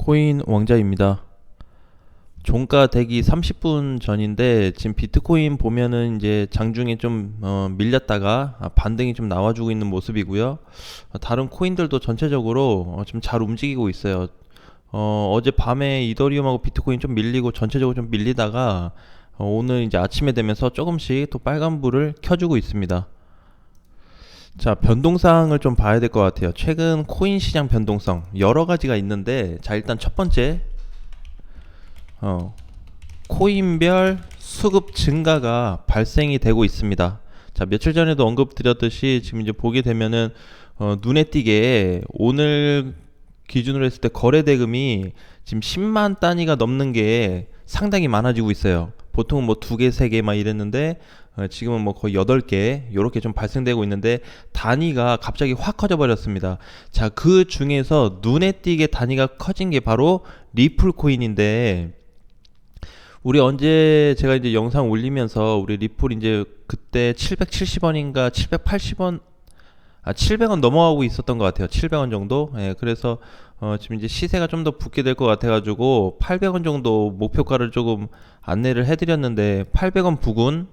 코인 왕자입니다. 종가 되기 30분 전인데 지금 비트코인 보면은 이제 장중에 좀 밀렸다가 반등이 좀 나와주고 있는 모습이고요. 다른 코인들도 전체적으로 좀 잘 움직이고 있어요. 어제 밤에 이더리움하고 비트코인 좀 밀리고 전체적으로 좀 밀리다가 오늘 이제 아침에 되면서 조금씩 또 빨간불을 켜주고 있습니다. 자, 변동사항을 좀 봐야 될 것 같아요. 최근 코인 시장 변동성 여러 가지가 있는데, 자, 일단 첫 번째, 코인별 수급 증가가 발생이 되고 있습니다. 자, 며칠 전에도 언급드렸듯이 지금 이제 보게 되면은 눈에 띄게 오늘 기준으로 했을 때 거래 대금이 지금 10만 단위가 넘는 게 상당히 많아지고 있어요. 보통은 뭐 2개, 3개 막 이랬는데 지금은 뭐 거의 8개 요렇게 좀 발생되고 있는데, 단위가 갑자기 확 커져 버렸습니다. 자, 그 중에서 눈에 띄게 단위가 커진 게 바로 리플 코인인데, 우리 언제 제가 이제 영상 올리면서 우리 리플 이제 그때 770원인가 780원, 700원 넘어가고 있었던 것 같아요. 700원 정도. 예, 그래서 지금 이제 시세가 좀 더 붙게 될 것 같아가지고 800원 정도 목표가를 조금 안내를 해드렸는데, 800원 부근,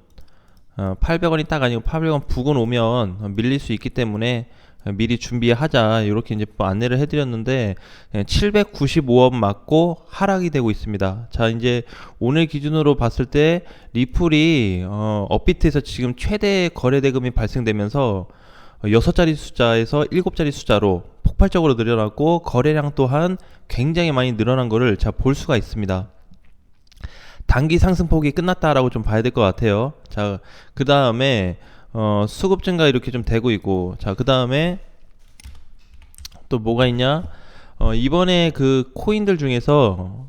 800원이 딱 아니고 800원 부근 오면 밀릴 수 있기 때문에 미리 준비하자, 이렇게 이제 안내를 해드렸는데 795원 맞고 하락이 되고 있습니다. 자, 이제 오늘 기준으로 봤을 때 리플이 업비트에서 지금 최대 거래 대금이 발생되면서 6자리 숫자에서 7자리 숫자로 폭발적으로 늘어났고, 거래량 또한 굉장히 많이 늘어난 거를 자 볼 수가 있습니다. 단기 상승폭이 끝났다라고 좀 봐야 될 것 같아요. 자, 그 다음에 수급 증가 이렇게 좀 되고 있고, 자, 그 다음에 또 뭐가 있냐? 이번에 그 코인들 중에서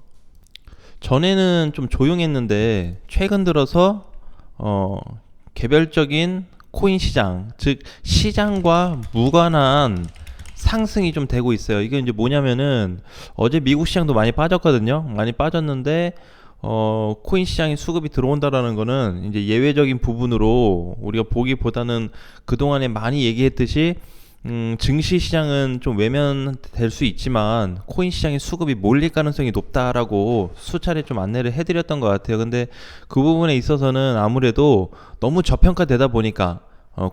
전에는 좀 조용했는데 최근 들어서 개별적인 코인 시장, 즉 시장과 무관한 상승이 좀 되고 있어요. 이게 이제 뭐냐면은 어제 미국 시장도 많이 빠졌거든요. 많이 빠졌는데 코인 시장에 수급이 들어온다라는 거는 이제 예외적인 부분으로 우리가 보기보다는 그동안에 많이 얘기했듯이 증시 시장은 좀 외면될 수 있지만 코인 시장에 수급이 몰릴 가능성이 높다라고 수차례 좀 안내를 해드렸던 것 같아요. 근데 그 부분에 있어서는 아무래도 너무 저평가되다 보니까,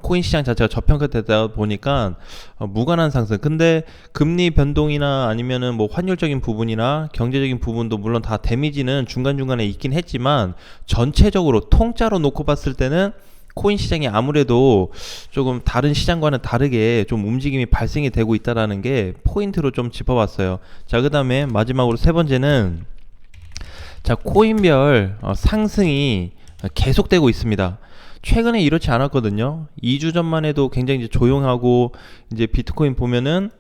코인 시장 자체가 저평가되다 보니까 무관한 상승. 근데 금리 변동이나 아니면은 뭐 환율적인 부분이나 경제적인 부분도 물론 다 데미지는 중간중간에 있긴 했지만, 전체적으로 통짜로 놓고 봤을 때는 코인 시장이 아무래도 조금 다른 시장과는 다르게 좀 움직임이 발생이 되고 있다라는 게 포인트로 좀 짚어봤어요. 자, 그 다음에 마지막으로 세 번째는, 자, 코인별 상승이 계속되고 있습니다. 최근에 이렇지 않았거든요. 2주 전만 해도 굉장히 이제 조용하고, 이제 비트코인 보면은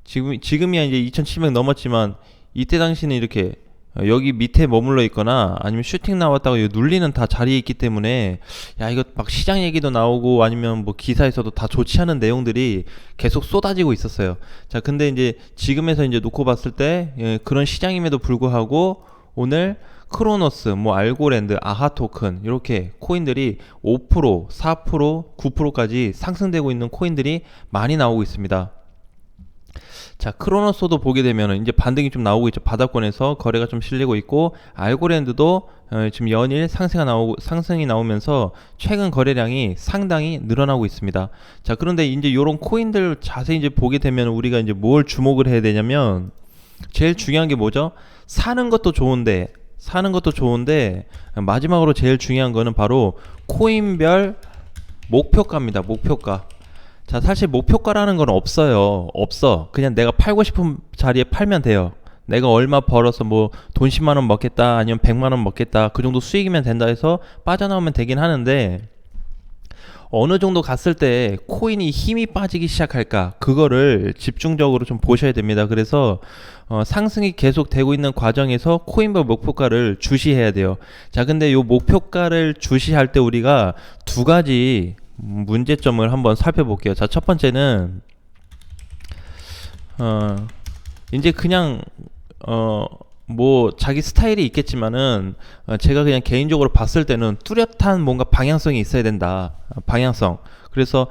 지금이야 이제 2,700 넘었지만, 이때 당시는 이렇게 여기 밑에 머물러 있거나 아니면 슈팅 나왔다고 눌리는 다 자리에 있기 때문에, 야, 이거 막 시장 얘기도 나오고 아니면 뭐 기사에서도 다 좋지 않은 내용들이 계속 쏟아지고 있었어요. 자, 근데 이제 지금에서 이제 놓고 봤을 때 그런 시장임에도 불구하고 오늘 크로노스, 뭐 알고랜드, 아하 토큰 이렇게 코인들이 5%, 4%, 9%까지 상승되고 있는 코인들이 많이 나오고 있습니다. 자, 크로노스도 보게 되면 이제 반등이 좀 나오고 있죠. 바닥권에서 거래가 좀 실리고 있고, 알고랜드도 지금 연일 상승이 나오면서 최근 거래량이 상당히 늘어나고 있습니다. 자, 그런데 이제 이런 코인들 자세히 이제 보게 되면 우리가 이제 뭘 주목을 해야 되냐면, 제일 중요한 게 뭐죠? 사는 것도 좋은데 마지막으로 제일 중요한 거는 바로 코인별 목표가입니다. 목표가. 자, 사실 목표가라는 건 없어요. 그냥 내가 팔고 싶은 자리에 팔면 돼요. 내가 얼마 벌어서 뭐 돈 10만원 먹겠다, 아니면 100만원 먹겠다, 그 정도 수익이면 된다 해서 빠져나오면 되긴 하는데, 어느 정도 갔을 때 코인이 힘이 빠지기 시작할까, 그거를 집중적으로 좀 보셔야 됩니다. 그래서 상승이 계속 되고 있는 과정에서 코인별 목표가를 주시해야 돼요. 자, 근데 요 목표가를 주시할 때 우리가 두 가지 문제점을 한번 살펴볼게요. 자, 첫 번째는 이제 그냥 뭐 자기 스타일이 있겠지만은 제가 그냥 개인적으로 봤을 때는 뚜렷한 뭔가 방향성이 있어야 된다. 방향성. 그래서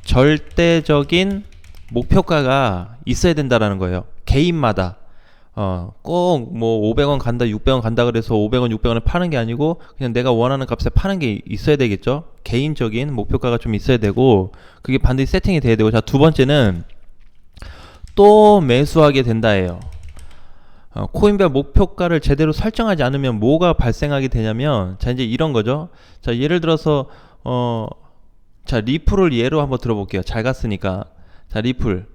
절대적인 목표가가 있어야 된다라는 거예요. 개인마다. 꼭 뭐 500원 간다, 600원 간다 그래서 500원, 600원에 파는 게 아니고 그냥 내가 원하는 값에 파는 게 있어야 되겠죠. 개인적인 목표가가 좀 있어야 되고 그게 반드시 세팅이 돼야 되고. 자, 두 번째는 또 매수하게 된다예요. 코인별 목표가를 제대로 설정하지 않으면 뭐가 발생하게 되냐면, 자, 이제 이런 거죠. 자, 예를 들어서 자, 리플을 예로 한번 들어볼게요. 잘 갔으니까. 자, 리플.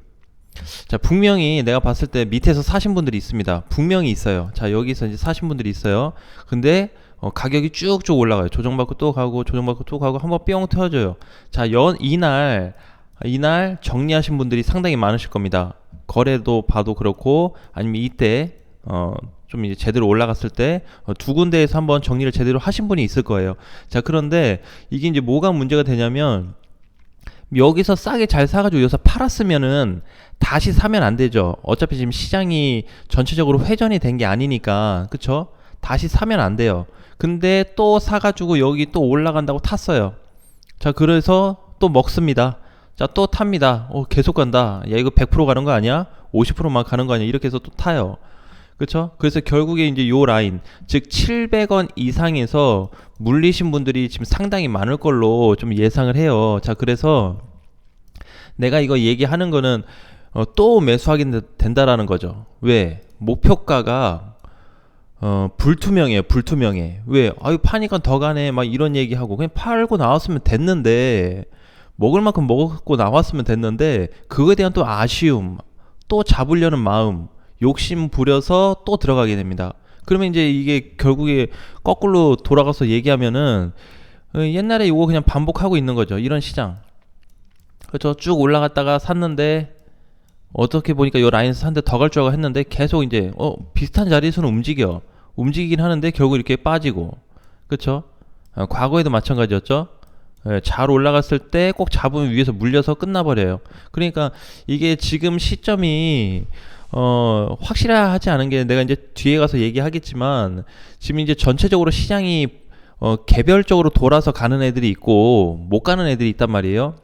자, 분명히 내가 봤을 때 밑에서 사신 분들이 있습니다. 분명히 있어요. 자, 여기서 이제 사신 분들이 있어요. 근데 가격이 쭉쭉 올라가요. 조정받고 또 가고 조정받고 또 가고 한번 뿅 터져요. 자, 이날 정리하신 분들이 상당히 많으실 겁니다. 거래도 봐도 그렇고 아니면 이때 좀 이제 제대로 올라갔을 때 두 군데에서 한번 정리를 제대로 하신 분이 있을 거예요. 자, 그런데 이게 이제 뭐가 문제가 되냐면, 여기서 싸게 잘 사가지고 여기서 팔았으면은 다시 사면 안 되죠. 어차피 지금 시장이 전체적으로 회전이 된 게 아니니까, 그쵸? 다시 사면 안 돼요. 근데 또 사가지고 여기 또 올라간다고 탔어요. 자, 그래서 또 먹습니다. 자, 또 탑니다. 계속 간다. 야, 이거 100% 가는 거 아니야? 50%만 가는 거 아니야? 이렇게 해서 또 타요. 그쵸? 그래서 결국에 이제 요 라인, 즉 700원 이상에서 물리신 분들이 지금 상당히 많을 걸로 좀 예상을 해요. 자, 그래서 내가 이거 얘기하는 거는 또 매수하게 된다라는 거죠. 왜? 목표가가 불투명해요. 불투명해. 왜? 아유, 파니까 더 가네. 막 이런 얘기하고 그냥 팔고 나왔으면 됐는데, 먹을 만큼 먹고 나왔으면 됐는데, 그거에 대한 또 아쉬움, 또 잡으려는 마음, 욕심 부려서 또 들어가게 됩니다. 그러면 이제 이게 결국에 거꾸로 돌아가서 얘기하면은 옛날에 이거 그냥 반복하고 있는 거죠. 이런 시장. 그렇죠. 쭉 올라갔다가 샀는데 어떻게 보니까 이 라인에서 샀는데 더 갈 줄 알고 했는데 계속 이제 비슷한 자리에서는 움직이긴 하는데 결국 이렇게 빠지고. 그렇죠. 과거에도 마찬가지였죠. 잘 올라갔을 때 꼭 잡으면 위에서 물려서 끝나버려요. 그러니까 이게 지금 시점이 확실하지 않은 게, 내가 이제 뒤에 가서 얘기하겠지만, 지금 이제 전체적으로 시장이 개별적으로 돌아서 가는 애들이 있고 못 가는 애들이 있단 말이에요.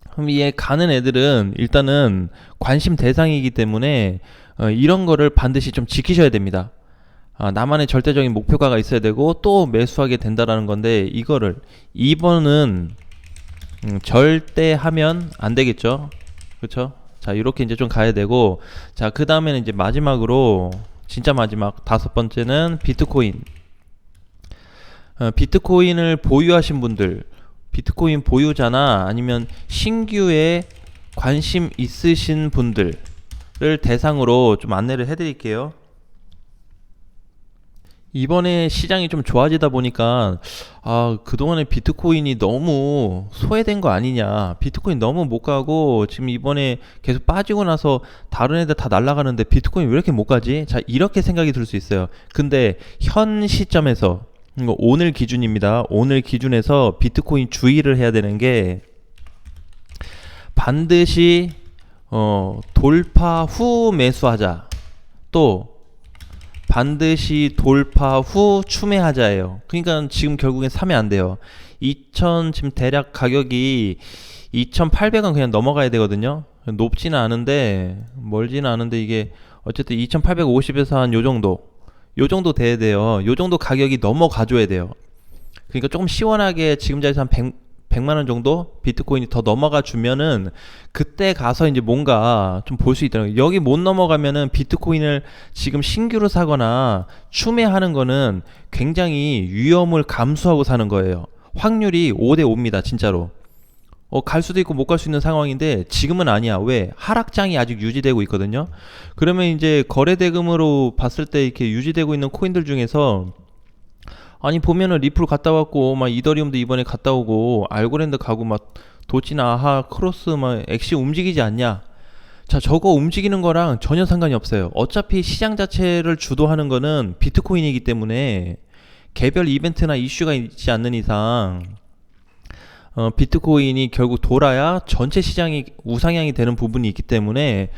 그럼 이 가는 애들은 일단은 관심 대상이기 때문에 이런 거를 반드시 좀 지키셔야 됩니다. 나만의 절대적인 목표가가 있어야 되고 또 매수하게 된다라는 건데, 이거를 2번은 절대 하면 안 되겠죠. 그렇죠? 자, 이렇게 이제 좀 가야 되고. 자, 그 다음에는 이제 마지막으로, 진짜 마지막 다섯 번째는 비트코인. 비트코인을 보유하신 분들, 비트코인 보유자나 아니면 신규에 관심 있으신 분들을 대상으로 좀 안내를 해드릴게요. 이번에 시장이 좀 좋아지다 보니까 그동안에 비트코인이 너무 소외된 거 아니냐, 비트코인 너무 못 가고 지금 이번에 계속 빠지고 나서 다른 애들 다 날아가는데 비트코인 왜 이렇게 못 가지? 자, 이렇게 생각이 들 수 있어요. 근데 현 시점에서, 오늘 기준입니다. 오늘 기준에서 비트코인 주의를 해야 되는 게, 반드시 돌파 후 매수하자, 또 반드시 돌파 후 추매하자예요. 그러니까 지금 결국엔 사면 안 돼요. 지금 대략 가격이 2,800원 그냥 넘어가야 되거든요. 높지는 않은데, 멀지는 않은데, 이게 어쨌든 2,850에서 한 요 정도 돼야 돼요. 요 정도 가격이 넘어가줘야 돼요. 그러니까 조금 시원하게 지금 자리에서 한 100만 원 정도 비트코인이 더 넘어가 주면은 그때 가서 이제 뭔가 좀 볼 수 있다는 거예요. 여기 못 넘어가면은 비트코인을 지금 신규로 사거나 추매하는 거는 굉장히 위험을 감수하고 사는 거예요. 확률이 5대 5입니다. 진짜로. 갈 수도 있고 못 갈 수 있는 상황인데 지금은 아니야. 왜? 하락장이 아직 유지되고 있거든요. 그러면 이제 거래 대금으로 봤을 때 이렇게 유지되고 있는 코인들 중에서, 아니 보면은 리플 갔다 왔고 막 이더리움도 이번에 갔다 오고 알고랜드 가고 막 도치나 아하 크로스 막 엑시 움직이지 않냐. 자, 저거 움직이는 거랑 전혀 상관이 없어요. 어차피 시장 자체를 주도하는 거는 비트코인이기 때문에 개별 이벤트나 이슈가 있지 않는 이상 비트코인이 결국 돌아야 전체 시장이 우상향이 되는 부분이 있기 때문에,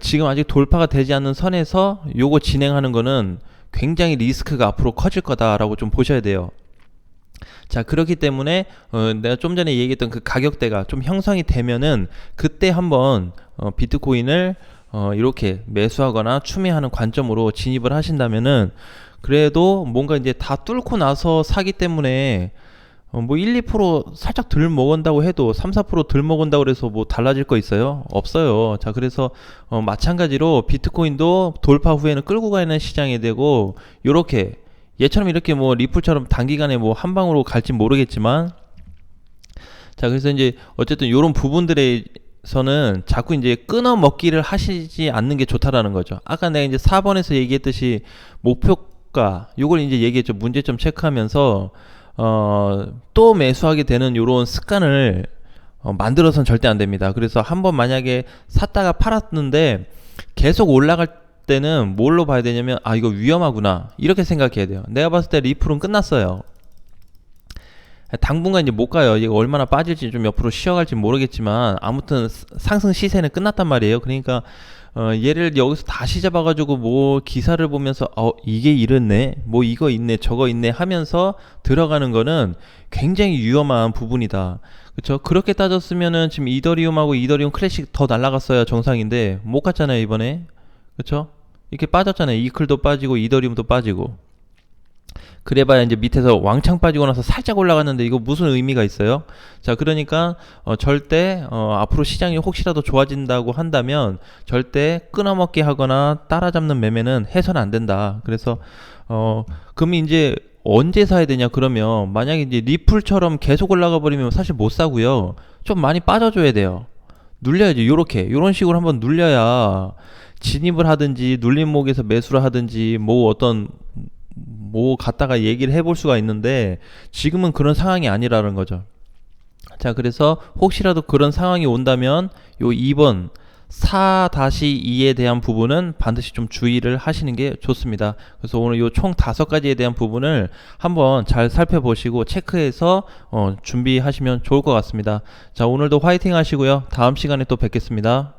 지금 아직 돌파가 되지 않는 선에서 요거 진행하는 거는 굉장히 리스크가 앞으로 커질 거다라고 좀 보셔야 돼요. 자, 그렇기 때문에 내가 좀 전에 얘기했던 그 가격대가 좀 형성이 되면은 그때 한번 비트코인을 이렇게 매수하거나 추미하는 관점으로 진입을 하신다면은 그래도 뭔가 이제 다 뚫고 나서 사기 때문에 뭐 1, 2% 살짝 덜 먹은다고 해도 3, 4%덜 먹은다고 해서 뭐 달라질 거 있어요? 없어요. 자, 그래서 마찬가지로 비트코인도 돌파 후에는 끌고 가는 시장이 되고, 요렇게 얘처럼 이렇게 뭐 리플처럼 단기간에 뭐 한 방으로 갈지 모르겠지만, 자, 그래서 이제 어쨌든 요런 부분들에서는 자꾸 이제 끊어 먹기를 하시지 않는 게 좋다라는 거죠. 아까 내가 이제 4번에서 얘기했듯이 목표가 요걸 이제 얘기했죠. 문제점 체크하면서 또 매수하게 되는 요런 습관을 만들어서는 절대 안 됩니다. 그래서 한번 만약에 샀다가 팔았는데 계속 올라갈 때는 뭘로 봐야 되냐면, 아, 이거 위험하구나, 이렇게 생각해야 돼요. 내가 봤을 때 리플은 끝났어요. 당분간 이제 못 가요. 이거 얼마나 빠질지 좀 옆으로 쉬어갈지 모르겠지만 아무튼 상승 시세는 끝났단 말이에요. 그러니까 얘를 여기서 다시 잡아가지고 뭐 기사를 보면서 이게 이렇네, 뭐 이거 있네, 저거 있네 하면서 들어가는 거는 굉장히 위험한 부분이다. 그쵸? 그렇게 따졌으면은 지금 이더리움하고 이더리움 클래식 더 날라갔어야 정상인데 못 갔잖아요 이번에. 그쵸? 이렇게 빠졌잖아요. 이클도 빠지고 이더리움도 빠지고. 그래봐야 이제 밑에서 왕창 빠지고 나서 살짝 올라갔는데 이거 무슨 의미가 있어요? 자, 그러니까 절대 앞으로 시장이 혹시라도 좋아진다고 한다면 절대 끊어먹기 하거나 따라잡는 매매는 해서는 안 된다. 그래서 그럼 이제 언제 사야 되냐? 그러면 만약에 이제 리플처럼 계속 올라가 버리면 사실 못 사고요. 좀 많이 빠져줘야 돼요. 눌려야지. 요런 식으로 한번 눌려야 진입을 하든지 눌림목에서 매수를 하든지 뭐 어떤 뭐 갖다가 얘기를 해볼 수가 있는데 지금은 그런 상황이 아니라는 거죠. 자, 그래서 혹시라도 그런 상황이 온다면 요 2번 4-2에 대한 부분은 반드시 좀 주의를 하시는 게 좋습니다. 그래서 오늘 요 총 5가지에 대한 부분을 한번 잘 살펴보시고 체크해서 준비하시면 좋을 것 같습니다. 자, 오늘도 화이팅 하시고요. 다음 시간에 또 뵙겠습니다.